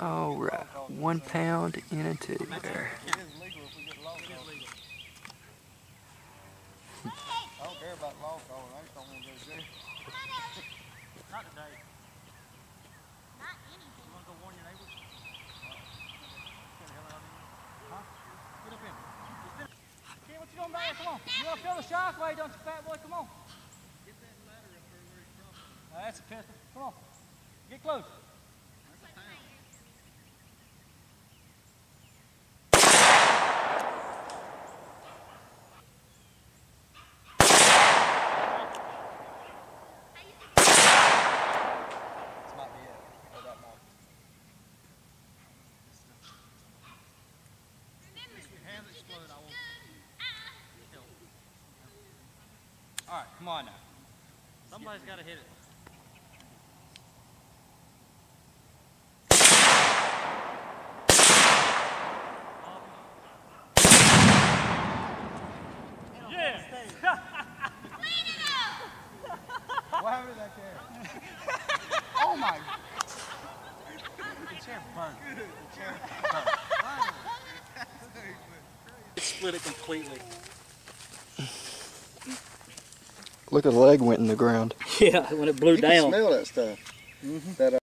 All right, 1 pound in a tube there. I don't care about law calling. I just don't want to go to jail. Not today. Not anything. You want to go warn your neighbors? Get the hell out of here. Huh? Get up in. Okay, what you doing back there? Come on. You want to feel the shock wave, don't you, fat boy? Come on. Get that ladder up there where he's from. That's a pistol. Come on. Get close. That's a pound. All right, come on now. Somebody's got to hit it. Yeah. What happened to that chair? Oh my! The chair burnt. The chair burnt. It split it completely. Look at the leg went in the ground. Yeah, when it blew down. You can smell that stuff. That